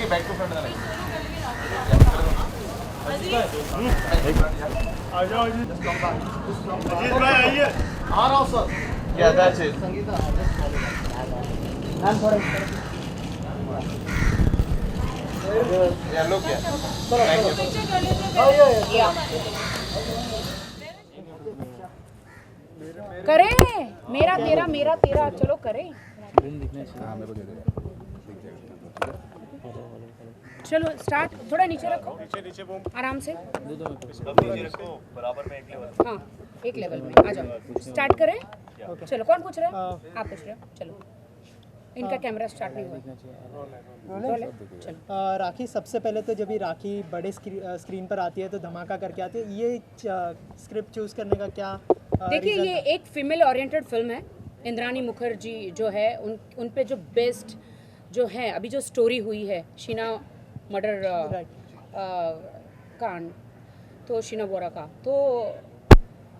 Back to front आ रहा हूँ sir. Yeah, that's it. Yeah, look here. Thank you. करें मेरा तेरा मेरा तेरा, चलो करें। चलो स्टार्ट, थोड़ा नीचे रखो, आराम से। बराबर में एक लेवल। हाँ, एक लेवल में आ जाओ। स्टार्ट करें। चलो, कौन पूछ रहा है? आप पूछ रहे हो। चलो, इनका कैमरा स्टार्ट नहीं हुआ। रोल है? चलो। राखी, सबसे पहले तो जब ये राखी बड़े स्क्रीन पर आती है तो धमाका करके आती है। ये स्क्रिप्ट चूज करने का क्या देखिए, ये एक फीमेल ओरिएंटेड फिल्म है। इंद्रानी मुखर्जी जो है, उन पे जो बेस्ट जो है अभी जो स्टोरी हुई है, शीना मर्डर कांड, तो शीना बोरा का, तो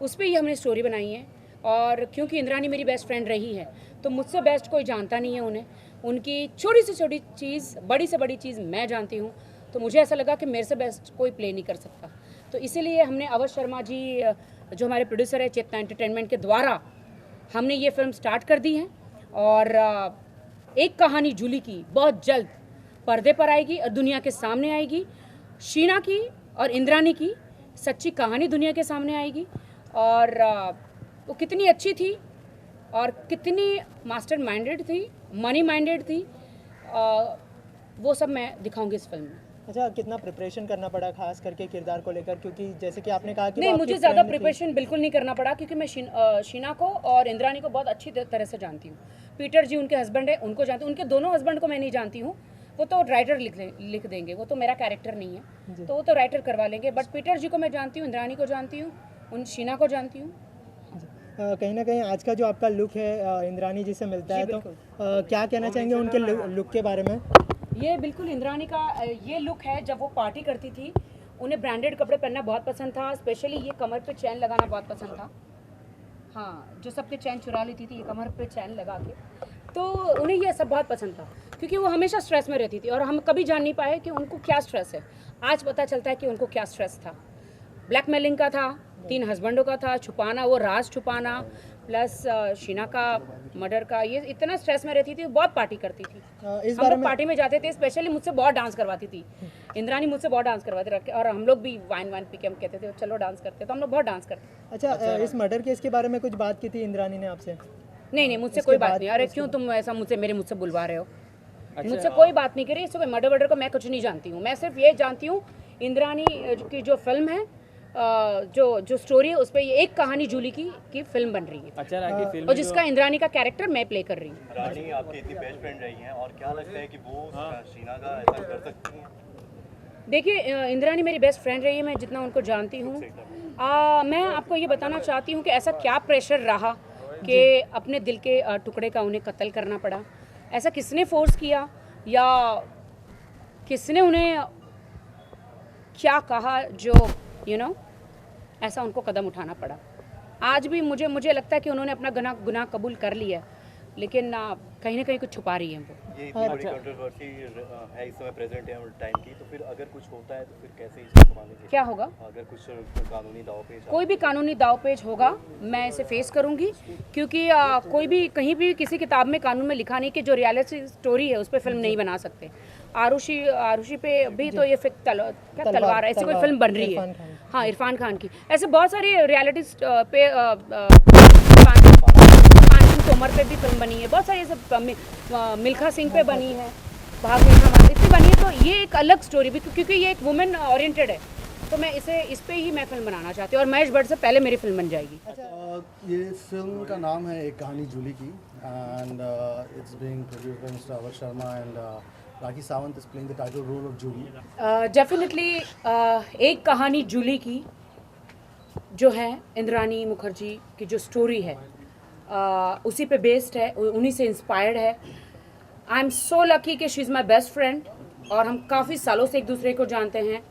उस पर ही हमने स्टोरी बनाई है। और क्योंकि इंद्रानी मेरी बेस्ट फ्रेंड रही है, तो मुझसे बेस्ट कोई जानता नहीं है उन्हें। उनकी छोटी से छोटी चीज़, बड़ी से बड़ी चीज़ मैं जानती हूँ, तो मुझे ऐसा लगा कि मेरे से बेस्ट कोई प्ले नहीं कर सकता। तो इसीलिए हमने अवध शर्मा जी, जो हमारे प्रोड्यूसर है चेतना एंटरटेनमेंट के द्वारा, हमने ये फिल्म स्टार्ट कर दी है। और एक कहानी जूली की बहुत जल्द पर्दे पर आएगी और दुनिया के सामने आएगी। शीना की और इंद्रानी की सच्ची कहानी दुनिया के सामने आएगी। और वो कितनी अच्छी थी और कितनी मास्टर माइंडेड थी, मनी माइंडेड थी, वो सब मैं दिखाऊंगी इस फिल्म में। अच्छा, कितना प्रिपरेशन करना पड़ा खास करके किरदार को लेकर? क्योंकि जैसे कि आपने कहा कि नहीं, मुझे ज़्यादा प्रिपरेशन बिल्कुल नहीं करना पड़ा, क्योंकि मैं शीना को और इंद्रानी को बहुत अच्छी तरह से जानती हूँ। पीटर जी उनके हस्बैंड है, उनको जानती हूँ। उनके दोनों हस्बैंड को मैं नहीं जानती हूँ, वो तो राइटर लिख देंगे, वो तो मेरा कैरेक्टर नहीं है, तो वो तो राइटर करवा लेंगे। बट पीटर जी को मैं जानती हूँ, इंद्रानी को जानती हूँ, उन शीना को जानती हूँ। कहीं ना कहीं आज का जो आपका लुक है इंद्रानी जी से मिलता है, तो क्या कहना चाहेंगे उनके लुक के बारे में? ये बिल्कुल इंद्रानी का ये लुक है। जब वो पार्टी करती थी, उन्हें ब्रांडेड कपड़े पहनना बहुत पसंद था। स्पेशली ये कमर पे चैन लगाना बहुत पसंद था। हाँ, जो सबके चैन चुरा लेती थी, ये कमर पे चैन लगा के, तो उन्हें ये सब बहुत पसंद था, क्योंकि वो हमेशा स्ट्रेस में रहती थी और हम कभी जान नहीं पाए कि उनको क्या स्ट्रेस है। आज पता चलता है कि उनको क्या स्ट्रेस था। ब्लैकमेलिंग का था, 3 हस्बैंडों का था, छुपाना, वो राज छुपाना, प्लस शीना का मर्डर का, ये इतना स्ट्रेस में रहती थी। बहुत पार्टी करती थी। हम लोग पार्टी में जाते थे, स्पेशली मुझसे बहुत डांस करवाती थी इंद्रानी, मुझसे बहुत डांस करवाती रखे, और हम लोग भी वाइन पी के हम कहते थे चलो डांस करते, तो हम लोग बहुत डांस करते। अच्छा, इस मर्डर केस के बारे में कुछ बात की थी इंद्रानी ने आपसे? नहीं, मुझसे कोई बात नहीं। अरे क्यों तुम ऐसा मुझसे बुलवा रहे हो? मुझसे कोई बात नहीं करी। इससे कोई मर्डर को मैं कुछ नहीं जानती हूँ। मैं सिर्फ ये जानती हूँ, इंद्रानी की जो फिल्म है, जो स्टोरी है, उस पर ये एक कहानी जूली की फिल्म बन रही है। अच्छा, राखी फिल्म और जिसका इंद्रानी का कैरेक्टर मैं प्ले कर रही हूँ। रानी आपकी इतनी बेस्ट फ्रेंड रही हैं, और क्या लगता है कि वो शीना का ऐसा कर सकती हैं? देखिए, इंद्रानी मेरी बेस्ट फ्रेंड रही है, मैं जितना उनको जानती हूँ। मैं आपको ये बताना चाहती हूँ कि ऐसा क्या प्रेशर रहा कि अपने दिल के टुकड़े का उन्हें कत्ल करना पड़ा। ऐसा किसने फोर्स किया, या किसने उन्हें क्या कहा, जो ऐसा उनको कदम उठाना पड़ा। आज भी मुझे लगता है कि उन्होंने अपना गुनाह कबूल कर लिया, लेकिन कहीं ना कहीं कुछ छुपा रही है वो। ये इतनी बड़ी कंट्रोवर्सी है इस समय प्रेजेंट है टाइम की, तो फिर अगर कुछ होता है तो फिर कैसे इसे संभालेंगे? क्या होगा? अगर कुछ कानूनी दावपेच, कोई भी कानूनी दावपेच होगा, मैं इसे फेस करूंगी, क्योंकि कोई भी कहीं भी किसी किताब में कानून में लिखा नहीं कि जो रियलिटी स्टोरी है उस पर फिल्म नहीं बना सकते। आरुषि पे भी तो ये तलवार ऐसी कोई फिल्म बन रही है। हाँ, इरफान खान की। ऐसे बहुत सारी रियलिटी पे तोमर पे भी फिल्म बनी है, बहुत सारी ऐसे मिल्खा सिंह पे बनी है, भाग मिल्खा मान इतनी बनी है। तो ये एक अलग स्टोरी भी, क्योंकि ये एक वुमेन ओरिएंटेड है, तो मैं इस पे ही मैं फिल्म बनाना चाहती हूँ, और महेश भट्ट से पहले मेरी फिल्म बन जाएगी। ये फिल्म का नाम है एक Kahani Julie ki, and it's being produced by mister Awadh Sharma, and Rakhi Sawant is playing the title role of Julie. Definitely Ek Kahani Julie की जो है, इंद्रानी मुखर्जी की जो स्टोरी है, उसी पे बेस्ड है, उन्हीं से इंस्पायर्ड है। आई एम सो लकी कि she is my best friend, और हम काफ़ी सालों से एक दूसरे को जानते हैं।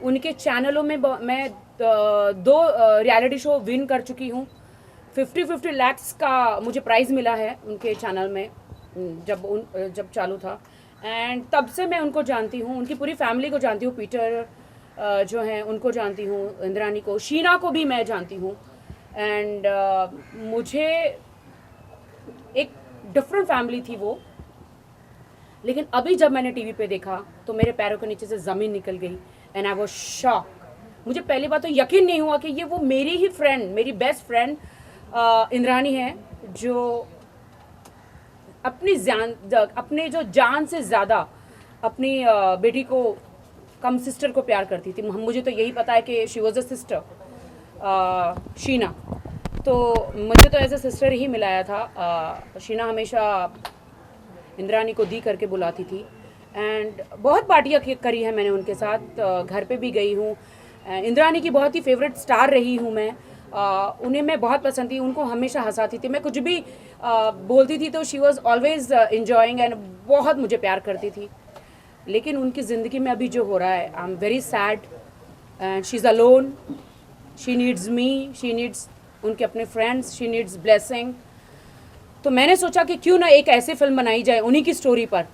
उनके चैनलों में मैं 2 रियलिटी शो विन कर चुकी हूँ। 50-50 लैक्स का मुझे प्राइज़ मिला है उनके चैनल में जब चालू था। एंड तब से मैं उनको जानती हूँ, उनकी पूरी फैमिली को जानती हूँ। पीटर जो हैं उनको जानती हूँ, इंद्रानी को, शीना को भी मैं जानती हूँ। एंड मुझे एक डिफरेंट फैमिली थी वो, लेकिन अभी जब मैंने टीवी पे देखा तो मेरे पैरों के नीचे से ज़मीन निकल गई एंड आई वाज शॉक। मुझे पहली बात तो यकीन नहीं हुआ कि ये वो मेरी ही फ्रेंड, मेरी बेस्ट फ्रेंड इंद्रानी है, जो अपने जो जान से ज़्यादा अपनी बेटी को कम सिस्टर को प्यार करती थी। मुझे तो यही पता है कि she was a sister Sheena, तो मुझे तो एज अ सिस्टर ही मिलाया था। शीना हमेशा इंद्रानी को दी करके बुलाती थी एंड बहुत पार्टियाँ करी है मैंने उनके साथ, घर पे भी गई हूँ। इंद्रानी की बहुत ही फेवरेट स्टार रही हूँ मैं। उन्हें मैं बहुत पसंद थी, उनको हमेशा हंसाती थी। मैं कुछ भी बोलती थी तो she was always enjoying and बहुत मुझे प्यार करती थी। लेकिन उनकी ज़िंदगी में अभी जो हो रहा है, I am very sad and she is alone. She needs me, she needs उनके अपने फ्रेंड्स, शी नीड्स ब्लेसिंग। तो मैंने सोचा कि क्यों ना एक ऐसी फिल्म बनाई जाए उन्हीं की स्टोरी पर,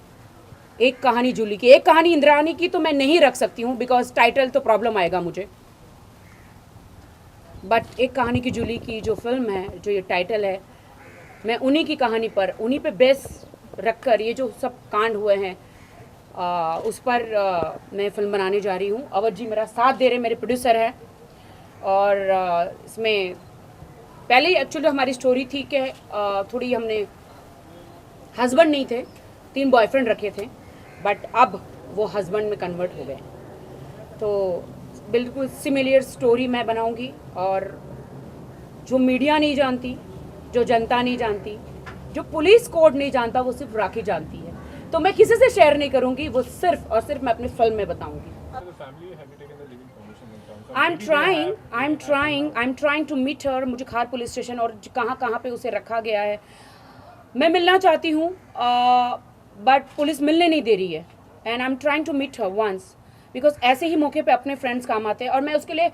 एक कहानी जूली की। एक कहानी इंद्रानी की तो मैं नहीं रख सकती हूँ बिकॉज टाइटल तो प्रॉब्लम आएगा मुझे, बट एक कहानी की जूली की जो फिल्म है, जो ये टाइटल है, मैं उन्हीं की कहानी पर, उन्हीं पे बेस रखकर ये जो सब कांड हुए हैं उस पर मैं फिल्म बनाने जा रही हूँ। अवध जी मेरा साथ दे रहे, मेरे प्रोड्यूसर हैं। और इसमें पहले ही एक्चुअली हमारी स्टोरी थी कि थोड़ी हमने हस्बैंड नहीं थे, 3 बॉयफ्रेंड रखे थे, बट अब वो हस्बैंड में कन्वर्ट हो गए। तो बिल्कुल सिमिलर स्टोरी मैं बनाऊंगी और जो मीडिया नहीं जानती, जो जनता नहीं जानती, जो पुलिस कोर्ट नहीं जानता, वो सिर्फ राखी जानती है। तो मैं किसी से शेयर नहीं करूंगी, वो सिर्फ और सिर्फ मैं अपनी फिल्म में बताऊंगी। I am trying to meet her. मुझे खार पुलिस स्टेशन और कहाँ पे उसे रखा गया है, मैं मिलना चाहती हूँ, बट पुलिस मिलने नहीं दे रही है। And I am trying to meet her once, because ऐसे ही मौके पे अपने फ्रेंड्स काम आते हैं और मैं उसके लिए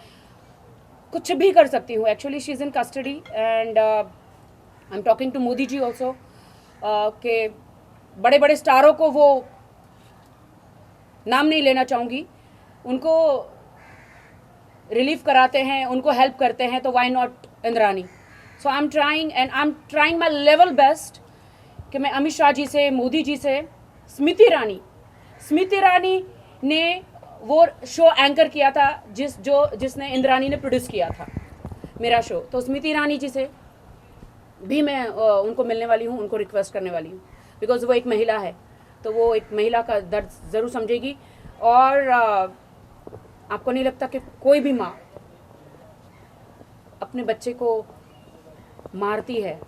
कुछ भी कर सकती हूँ। Actually she is in custody and I am talking to Modi ji also के बड़े बड़े स्टारों को, वो नाम नहीं लेना चाहूँगी, उनको रिलीफ कराते हैं, उनको हेल्प करते हैं, तो why not Indrani. So I am trying and I am trying my level best कि मैं अमित शाह जी से, मोदी जी से, स्मृति ईरानी ने वो शो एंकर किया था जिसने इंद्रानी ने प्रोड्यूस किया था मेरा शो, तो स्मृति ईरानी जी से भी मैं उनको मिलने वाली हूँ, उनको रिक्वेस्ट करने वाली हूँ, बिकॉज वो एक महिला है, तो वो एक महिला का दर्द ज़रूर समझेगी। और आपको नहीं लगता कि कोई भी माँ अपने बच्चे को मारती है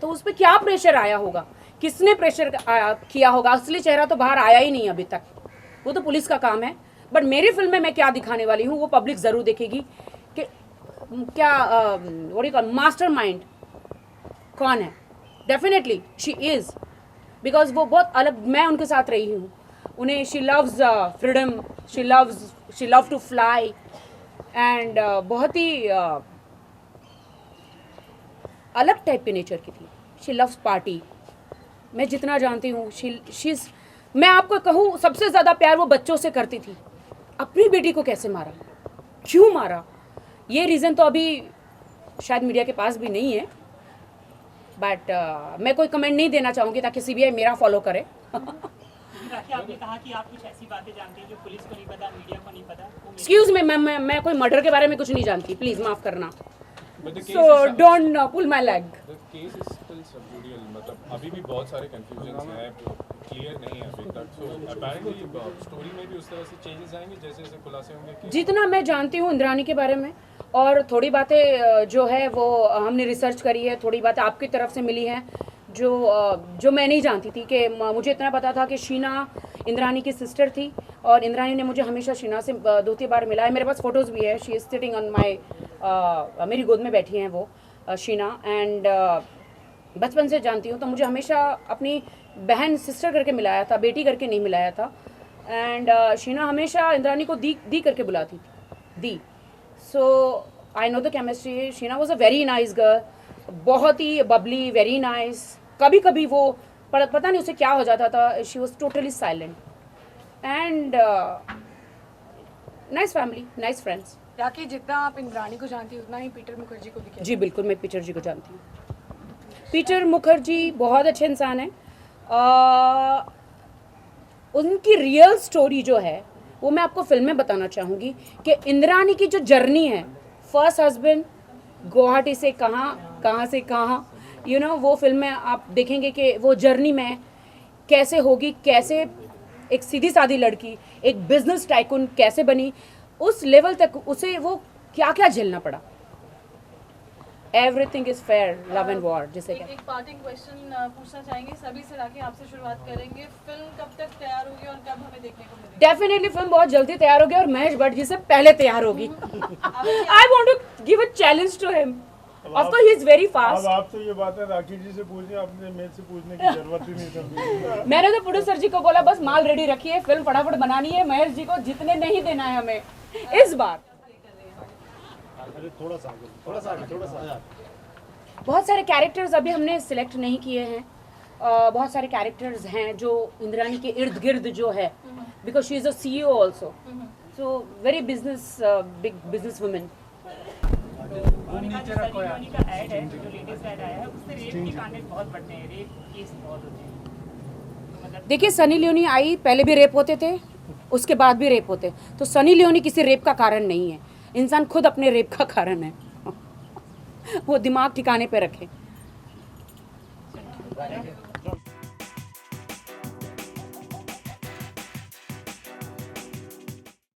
तो उस पर क्या प्रेशर आया होगा, किसने प्रेशर किया होगा? असली चेहरा तो बाहर आया ही नहीं अभी तक, वो तो पुलिस का काम है। बट मेरी फिल्म में मैं क्या दिखाने वाली हूँ वो पब्लिक ज़रूर देखेगी कि क्या व्हाट यू कॉल मास्टरमाइंड कौन है। डेफिनेटली शी इज़, बिकॉज वो बहुत अलग, मैं उनके साथ रही हूँ। उन्हें she loves freedom, she love to fly and बहुत ही अलग टाइप के नेचर की थी। She loves party. मैं जितना जानती हूँ शीज़, मैं आपको कहूँ सबसे ज़्यादा प्यार वो बच्चों से करती थी। अपनी बेटी को कैसे मारा, क्यों मारा, ये रीज़न तो अभी शायद मीडिया के पास भी नहीं है, बट मैं कोई कमेंट नहीं देना चाहूँगी ताकि सीबीआई मेरा फॉलो करे। राखी, आपने कहा कि आप कुछ ऐसी बातें जानती हैं जो पुलिस को नहीं पता, मीडिया को नहीं पता। एक्सक्यूज मी, मैं कोई मर्डर के बारे में कुछ नहीं जानती, प्लीज़ माफ़ करना। So don't pull my leg. मतलब अभी भी बहुत सारे कंफ्यूजन हैं, क्लियर नहीं है अभी तक। सो अपेरेंटली स्टोरी में भी उस तरह से चेंजेस आएंगे जैसे जैसे खुलासे होंगे। जितना मैं जानती हूँ इंद्रानी के बारे में, और थोड़ी बातें जो है वो हमने रिसर्च करी है, थोड़ी बातें आपकी तरफ से मिली हैं जो मैं नहीं जानती थी। कि मुझे इतना पता था कि शीना इंद्रानी की सिस्टर थी और इंद्रानी ने मुझे हमेशा शीना से 2-3 बार मिला है। मेरे पास फ़ोटोज़ भी है, she is sitting on my, मेरी गोद में बैठी हैं वो शीना। एंड बचपन से जानती हूँ, तो मुझे हमेशा अपनी बहन सिस्टर करके मिलाया था, बेटी करके नहीं मिलाया था। एंड शीना हमेशा इंद्रानी को दी करके बुलाती थी, दी। So I know the chemistry. Sheena was a very nice girl, बहुत ही बबली, वेरी नाइस. कभी कभी वो पता नहीं उसे क्या हो जाता था. She was totally silent and nice family, nice friends. Rakhi, जितना आप इंद्राणी को जानती हैं उतना ही पीटर मुखर्जी को भी कहते जी बिल्कुल, मैं पीटर जी को जानती हूँ. पीटर मुखर्जी बहुत अच्छे इंसान हैं. उनकी रियल स्टोरी जो है वो मैं आपको फिल्म में बताना चाहूँगी कि इंद्राणी की जो जर्नी है, फर्स्ट हस्बैंड, गुवाहाटी से कहाँ से कहाँ, यू नो, वो फिल्म में आप देखेंगे कि वो जर्नी में कैसे होगी, कैसे एक सीधी सादी लड़की एक बिजनेस टाइकून कैसे बनी, उस लेवल तक उसे वो क्या क्या झेलना पड़ा. Everything is fair, love and war जिसे कहते हैं. एक पार्टिंग क्वेश्चन पूछना चाहेंगे सभी से. राखी, आपसे शुरुआत करेंगे. फिल्म कब तक तैयार होगी और कब हमें देखने को मिलेगी? डेफिनेटली फिल्म बहुत जल्दी तैयार होगी और महेश भट्ट जी से पहले तैयार होगी. I want to give a challenge to him. Of course he is very अब फास्ट. आप तो ये बात है राखी जी से पूछनी, आपने मेरे से पूछने की जरूरत ही नहीं समझी. मैंने तो प्रोड्यूसर जी को बोला बस माल रेडी रखिए, फिल्म फटाफट बनानी है. महेश जी को जितने नहीं देना है हमें इस बार. थोड़ा सा बहुत सारे कैरेक्टर्स अभी हमने सिलेक्ट नहीं किए हैं. बहुत सारे कैरेक्टर्स हैं जो इंद्राणी के इर्द गिर्द जो है, because she is a CEO also, so very big business women. Monika जो सनी लियोनी का ऐड है, जो लेटेस्ट ऐड आया है, उससे रेप के कांड बहुत बढ़ते हैं, रेप केस बहुत होते हैं. तो मतलब देखिए, सनी लियोनी आई, पहले भी रेप होते थे, उसके बाद भी रेप होते. तो सनी लियोनी किसी रेप का कारण नहीं है. इंसान खुद अपने रेप का कारण है. वो दिमाग ठिकाने पे रखे.